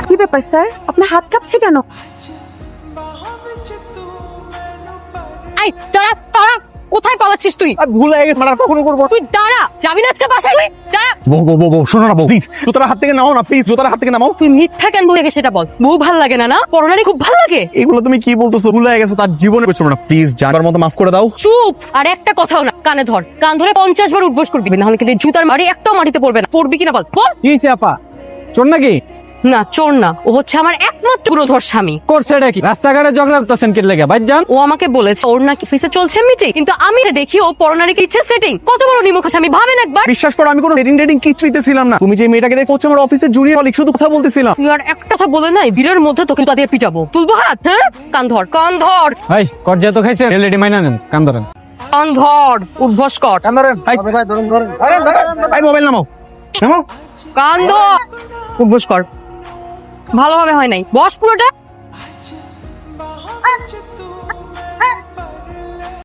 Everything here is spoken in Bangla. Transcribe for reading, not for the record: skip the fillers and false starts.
কি ব্যাপার স্যার, আপনার হাত কাঁপছে কেন? এই দাঁড়া দাঁড়া, কোথায় পালাচ্ছিস তুই? ভুল হয়ে গেছে, মার্ডার কখনো করবো। তুই দাঁড়া, যাবি না আজকে বাসায়? দাঁড়া। বউ শোনো না বউ, প্লিজ জুতার হাত থেকে নামাও না, প্লিজ জুতার হাত থেকে নামাও। তুই মিথ্যা কেন বলে সেটা বল। বউ ভাল লাগে না? না পরনারী খুব ভাল লাগে। এগুলো তুমি কি বলতেছো? ভুল হয়ে গেছে, তার জীবনে কিছু না, প্লিজ জানার মতো মাফ করে দাও। চুপ, আর একটা কথাও না। কানে ধর, কান ধরে 50 বার উঠবস করবি, না হলে কিন্তু জুতার মারি একটাও মাটিতে পড়বে না। পড়বি কিনা বল। বল। কি চাপা চোর নাকি? না চোর না, ও হচ্ছে আমার একমাত্র পুরোধর স্বামী। করছে এটা কি? রাস্তাঘাটে ঝগড়া করতেছেন কি লেগে? ভাই যান। ও আমাকে বলেছে ওর নাকি অফিসে চলছে মিটিং, কিন্তু আমি যে দেখি ও পরনারীকে ইচ্ছে সেটিং। কত বড় নিমুখ আমি, ভাবেন একবার। বিশ্বাস করো, আমি কোনো ডেটিং কিছুই ছিলাম না। তুমি যে মেয়েটাকে দেখো হচ্ছে আমার অফিসে জুনিয়র কলিগ, শুধু কথা বলতেছিলাম। তুই আর একটা কথা বলে নাই, ভিড়ের মধ্যে তোকে জুতা দিয়ে পিটাবো। তুলবো হাত? হ্যাঁ, কান ধর কান ধর ভাই কর্জা তো খাইছে, রেলেটি মাইনা নেন, কান ধরেন। কান ধর, উঠবস কর। কান ধরেন ভাই, ভাই মোবাইল নামাও, নামাও। কান ধর, উঠবস কর। ভালোভাবে হয় নাই, বস পুরোটা।